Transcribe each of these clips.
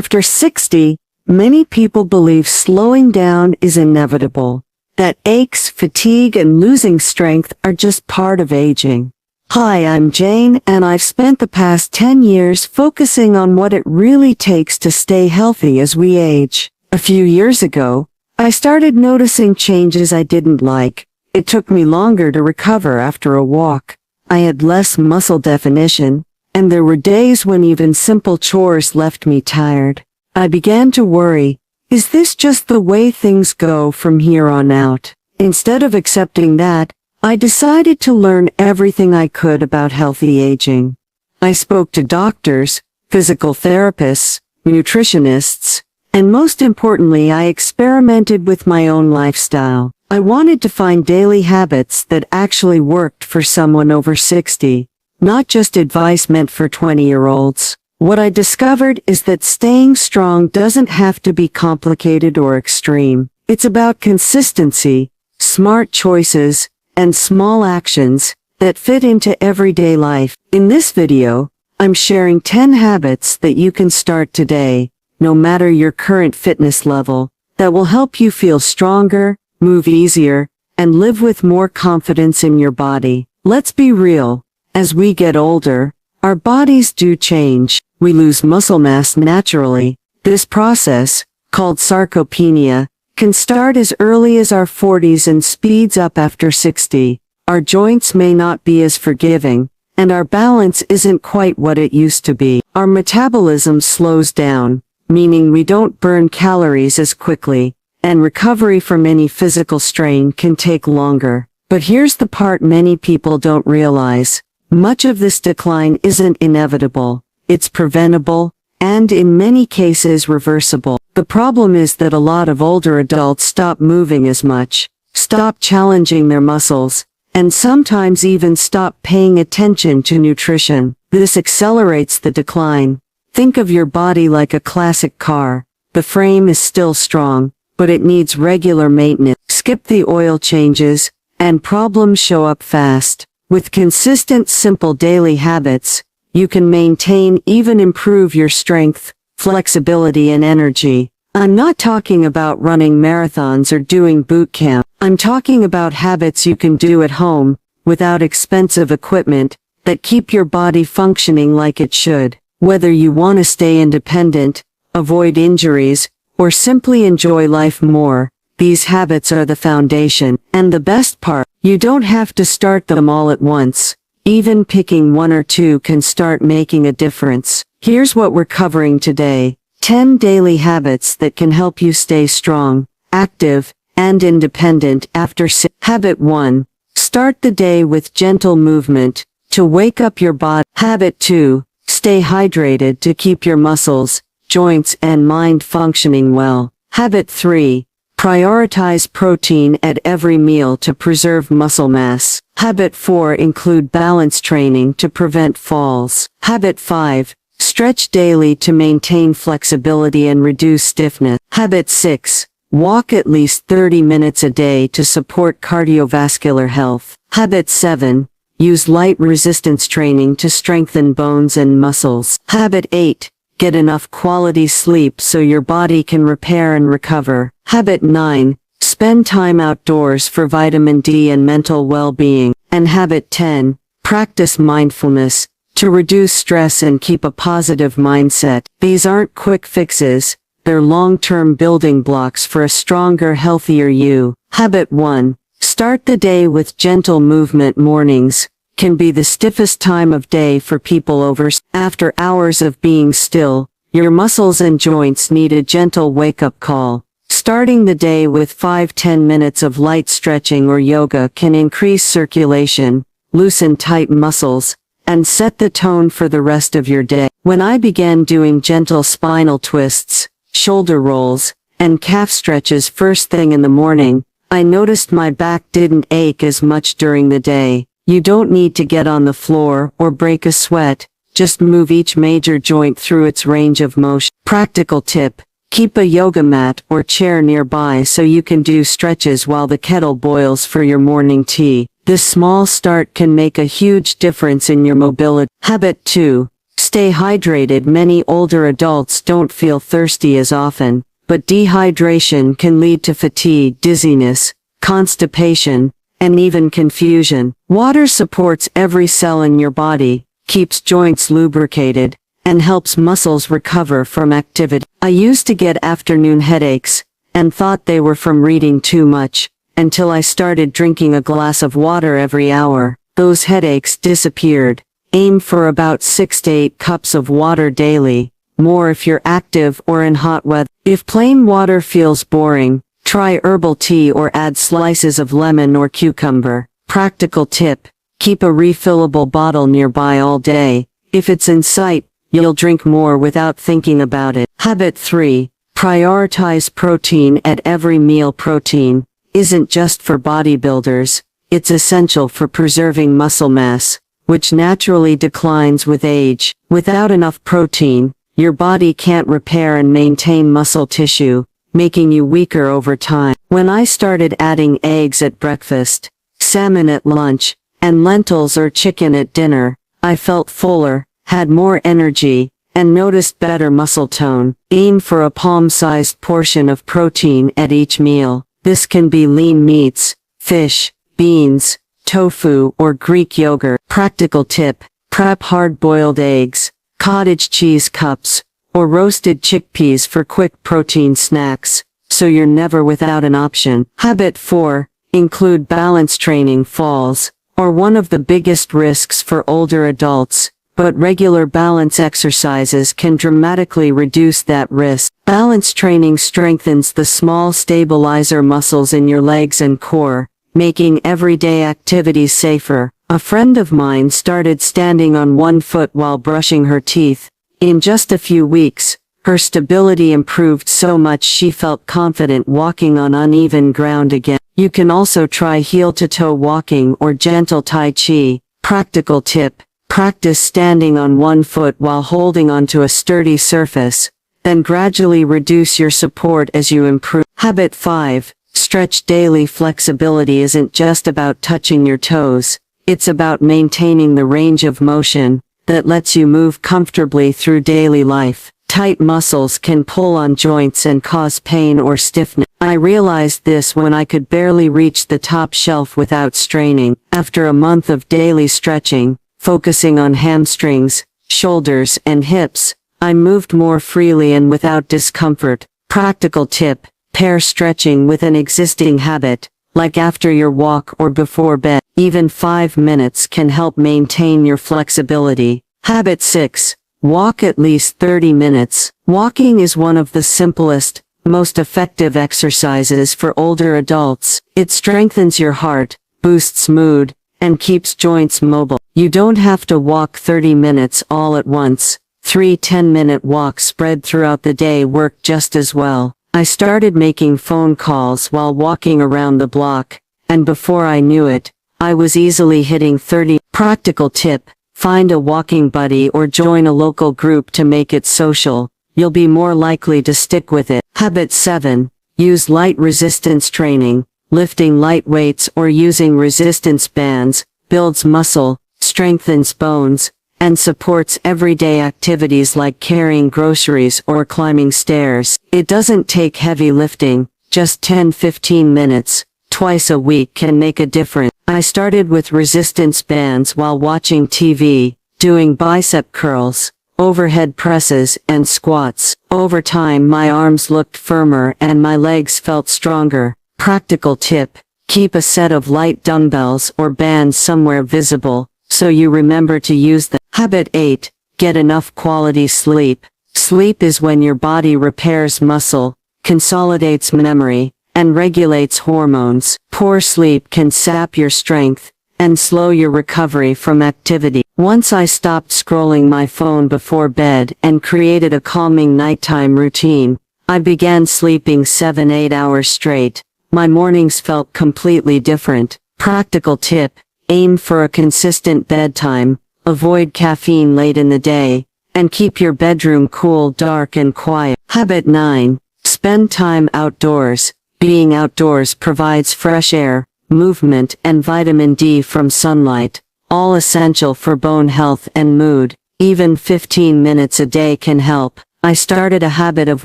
After 60, many people believe slowing down is inevitable, that aches, fatigue, and losing strength are just part of aging. Hi, I'm Jane, and I've spent the past 10 years focusing on what it really takes to stay healthy as we age. A few years ago, I started noticing changes I didn't like. It took me longer to recover after a walk. I had less muscle definition, and there were days when even simple chores left me tired. I began to worry, is this just the way things go from here on out? Instead of accepting that, I decided to learn everything I could about healthy aging. I spoke to doctors, physical therapists, nutritionists, and most importantly, I experimented with my own lifestyle. I wanted to find daily habits that actually worked for someone over 60. Not just advice meant for 20-year-olds. What I discovered is that staying strong doesn't have to be complicated or extreme. It's about consistency, smart choices, and small actions that fit into everyday life. In this video, I'm sharing 10 habits that you can start today, no matter your current fitness level, that will help you feel stronger, move easier, and live with more confidence in your body. Let's be real. As we get older, our bodies do change. We lose muscle mass naturally. This process, called sarcopenia, can start as early as our 40s and speeds up after 60. Our joints may not be as forgiving, and our balance isn't quite what it used to be. Our metabolism slows down, meaning we don't burn calories as quickly, and recovery from any physical strain can take longer. But here's the part many people don't realize. Much of this decline isn't inevitable, it's preventable, and in many cases reversible. The problem is that a lot of older adults stop moving as much, stop challenging their muscles, and sometimes even stop paying attention to nutrition. This accelerates the decline. Think of your body like a classic car. The frame is still strong, but it needs regular maintenance. Skip the oil changes, and problems show up fast. With consistent, simple daily habits, you can maintain, even improve your strength, flexibility, and energy. I'm not talking about running marathons or doing boot camp. I'm talking about habits you can do at home, without expensive equipment, that keep your body functioning like it should. Whether you want to stay independent, avoid injuries, or simply enjoy life more, these habits are the foundation. And the best part, you don't have to start them all at once. Even picking one or two can start making a difference. Here's what we're covering today. 10 daily habits that can help you stay strong, active, and independent after Habit 1. Start the day with gentle movement to wake up your body. Habit 2. Stay hydrated to keep your muscles, joints, and mind functioning well. Habit 3. Prioritize protein at every meal to preserve muscle mass. Habit 4. Include balance training to prevent falls. Habit 5. Stretch daily to maintain flexibility and reduce stiffness. Habit 6. Walk at least 30 minutes a day to support cardiovascular health. Habit 7. Use light resistance training to strengthen bones and muscles. Habit 8. Get enough quality sleep so your body can repair and recover. Habit 9. Spend time outdoors for vitamin D and mental well-being. And Habit 10. Practice mindfulness to reduce stress and keep a positive mindset. These aren't quick fixes, they're long-term building blocks for a stronger, healthier you. Habit 1. Start the day with gentle movement. Mornings can be the stiffest time of day for people after hours of being still. Your muscles and joints need a gentle wake-up call. Starting the day with 5-10 minutes of light stretching or yoga can increase circulation, loosen tight muscles, and set the tone for the rest of your day. When I began doing gentle spinal twists, shoulder rolls, and calf stretches first thing in the morning, I noticed my back didn't ache as much during the day. You don't need to get on the floor or break a sweat, just move each major joint through its range of motion. Practical tip: keep a yoga mat or chair nearby so you can do stretches while the kettle boils for your morning tea. This small start can make a huge difference in your mobility. Habit 2. Stay hydrated. Many older adults don't feel thirsty as often, but dehydration can lead to fatigue, dizziness, constipation, and even confusion. Water supports every cell in your body, keeps joints lubricated, and helps muscles recover from activity. I used to get afternoon headaches, and thought they were from reading too much, until I started drinking a glass of water every hour. Those headaches disappeared. Aim for about 6 to 8 cups of water daily, more if you're active or in hot weather. If plain water feels boring, try herbal tea or add slices of lemon or cucumber. Practical tip: keep a refillable bottle nearby all day. If it's in sight, you'll drink more without thinking about it. Habit 3. Prioritize protein at every meal. Protein isn't just for bodybuilders, it's essential for preserving muscle mass, which naturally declines with age. Without enough protein, your body can't repair and maintain muscle tissue, making you weaker over time. When I started adding eggs at breakfast, salmon at lunch, and lentils or chicken at dinner, I felt fuller, had more energy, and noticed better muscle tone. Aim for a palm-sized portion of protein at each meal. This can be lean meats, fish, beans, tofu, or Greek yogurt. Practical tip: prep hard-boiled eggs, cottage cheese cups, or roasted chickpeas for quick protein snacks, so you're never without an option. Habit 4. Include balance training. Falls are one of the biggest risks for older adults, but regular balance exercises can dramatically reduce that risk. Balance training strengthens the small stabilizer muscles in your legs and core, making everyday activities safer. A friend of mine started standing on one foot while brushing her teeth. In just a few weeks, her stability improved so much she felt confident walking on uneven ground again. You can also try heel-to-toe walking or gentle Tai Chi. Practical tip: practice standing on one foot while holding onto a sturdy surface, then gradually reduce your support as you improve. Habit 5. Stretch daily. Flexibility isn't just about touching your toes, it's about maintaining the range of motion that lets you move comfortably through daily life. Tight muscles can pull on joints and cause pain or stiffness. I realized this when I could barely reach the top shelf without straining. After a month of daily stretching, focusing on hamstrings, shoulders, and hips, I moved more freely and without discomfort. Practical tip: pair stretching with an existing habit, like after your walk or before bed. Even 5 minutes can help maintain your flexibility. Habit 6. Walk at least 30 minutes. Walking is one of the simplest, most effective exercises for older adults. It strengthens your heart, boosts mood, and keeps joints mobile. You don't have to walk 30 minutes all at once. 3 10-minute walks spread throughout the day work just as well. I started making phone calls while walking around the block, and before I knew it, I was easily hitting 30. Practical tip: find a walking buddy or join a local group to make it social. You'll be more likely to stick with it. Habit 7. Use light resistance training. Lifting light weights or using resistance bands builds muscle, strengthens bones, and supports everyday activities like carrying groceries or climbing stairs. It doesn't take heavy lifting, just 10-15 minutes, twice a week can make a difference. I started with resistance bands while watching TV, doing bicep curls, overhead presses, and squats. Over time my arms looked firmer and my legs felt stronger. Practical tip: keep a set of light dumbbells or bands somewhere visible, so you remember to use them. Habit 8. Get enough quality sleep. Sleep is when your body repairs muscle, consolidates memory, and regulates hormones. Poor sleep can sap your strength and slow your recovery from activity. Once I stopped scrolling my phone before bed and created a calming nighttime routine, I began sleeping 7-8 hours straight. My mornings felt completely different. Practical tip: aim for a consistent bedtime, avoid caffeine late in the day, and keep your bedroom cool, dark, and quiet. Habit 9. Spend time outdoors. Being outdoors provides fresh air, movement, and vitamin D from sunlight, all essential for bone health and mood. Even 15 minutes a day can help. I started a habit of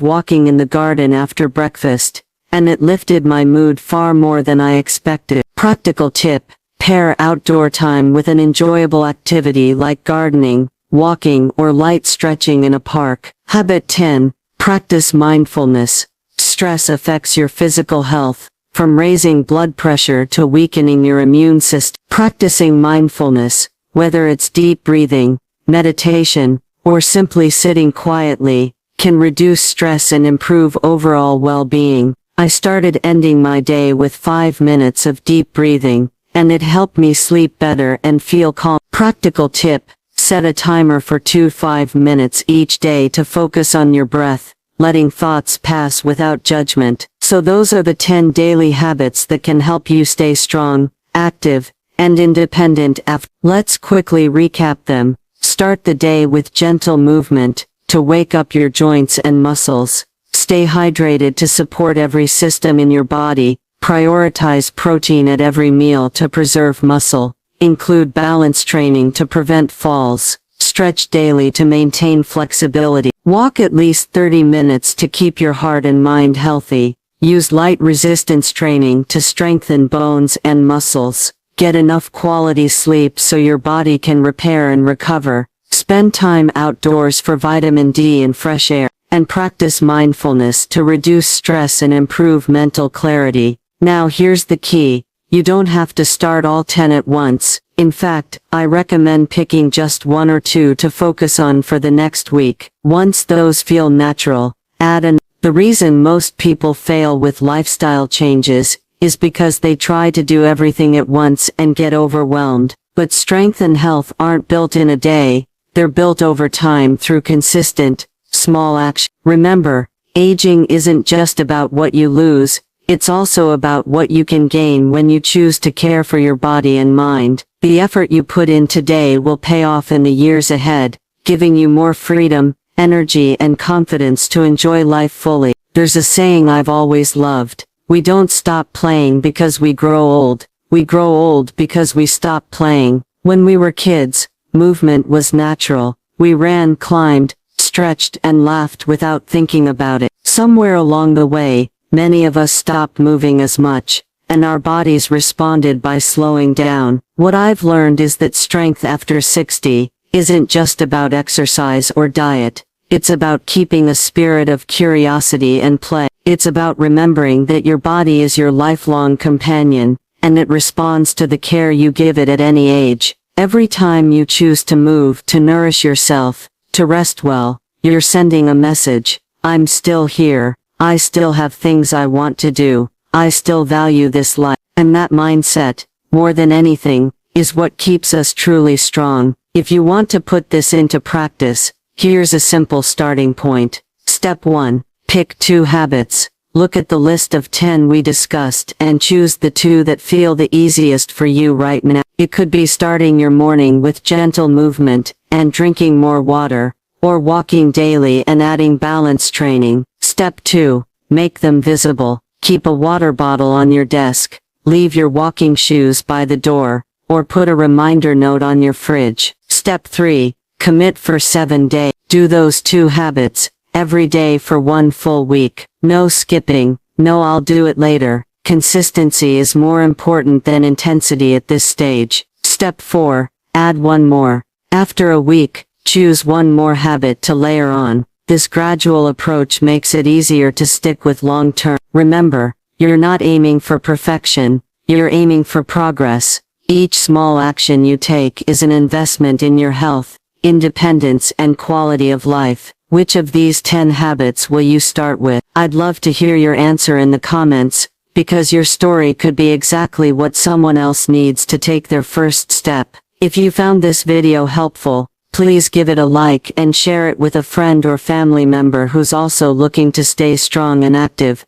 walking in the garden after breakfast, and it lifted my mood far more than I expected. Practical tip: pair outdoor time with an enjoyable activity like gardening, walking, or light stretching in a park. Habit 10. Practice mindfulness. Stress affects your physical health, from raising blood pressure to weakening your immune system. Practicing mindfulness, whether it's deep breathing, meditation, or simply sitting quietly, can reduce stress and improve overall well-being. I started ending my day with 5 minutes of deep breathing, and it helped me sleep better and feel calm. Practical tip: set a timer for 5 minutes each day to focus on your breath, letting thoughts pass without judgment. So those are the 10 daily habits that can help you stay strong, active, and independent. Let's quickly recap them. Start the day with gentle movement to wake up your joints and muscles. Stay hydrated to support every system in your body. Prioritize protein at every meal to preserve muscle. Include balance training to prevent falls. Stretch daily to maintain flexibility. Walk at least 30 minutes to keep your heart and mind healthy. Use light resistance training to strengthen bones and muscles. Get enough quality sleep so your body can repair and recover. Spend time outdoors for vitamin D and fresh air. And practice mindfulness to reduce stress and improve mental clarity. Now here's the key: you don't have to start all 10 at once. In fact, I recommend picking just 1 or 2 to focus on for the next week. Once those feel natural, add an. The reason most people fail with lifestyle changes is because they try to do everything at once and get overwhelmed. But strength and health aren't built in a day, they're built over time through consistent, small action. Remember, aging isn't just about what you lose, it's also about what you can gain when you choose to care for your body and mind. The effort you put in today will pay off in the years ahead, giving you more freedom, energy, and confidence to enjoy life fully. There's a saying I've always loved: we don't stop playing because we grow old, we grow old because we stop playing. When we were kids, movement was natural. We ran, climbed, stretched, and laughed without thinking about it. Somewhere along the way, many of us stopped moving as much, and our bodies responded by slowing down. What I've learned is that strength after 60 isn't just about exercise or diet. It's about keeping a spirit of curiosity and play. It's about remembering that your body is your lifelong companion, and it responds to the care you give it at any age. Every time you choose to move, to nourish yourself, to rest well, you're sending a message: I'm still here, I still have things I want to do, I still value this life. And that mindset, more than anything, is what keeps us truly strong. If you want to put this into practice, here's a simple starting point. Step 1. Pick 2 habits. Look at the list of 10 we discussed and choose the 2 that feel the easiest for you right now. It could be starting your morning with gentle movement and drinking more water, or walking daily and adding balance training. Step 2. Make them visible. Keep a water bottle on your desk, leave your walking shoes by the door, or put a reminder note on your fridge. Step 3. Commit for 7 days. Do those 2 habits every day for 1 full week. No skipping, no "I'll do it later." Consistency is more important than intensity at this stage. Step 4. Add 1 more. After a week, choose 1 more habit to layer on. This gradual approach makes it easier to stick with long term. Remember, you're not aiming for perfection, you're aiming for progress. Each small action you take is an investment in your health, independence, and quality of life. Which of these 10 habits will you start with? I'd love to hear your answer in the comments, because your story could be exactly what someone else needs to take their first step. If you found this video helpful, please give it a like and share it with a friend or family member who's also looking to stay strong and active.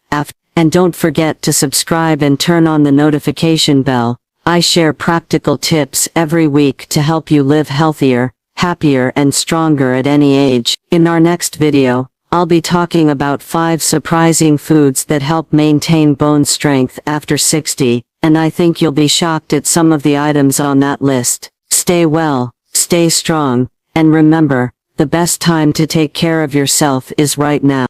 And don't forget to subscribe and turn on the notification bell. I share practical tips every week to help you live healthier, happier, and stronger at any age. In our next video, I'll be talking about 5 surprising foods that help maintain bone strength after 60, and I think you'll be shocked at some of the items on that list. Stay well, stay strong, And remember, the best time to take care of yourself is right now.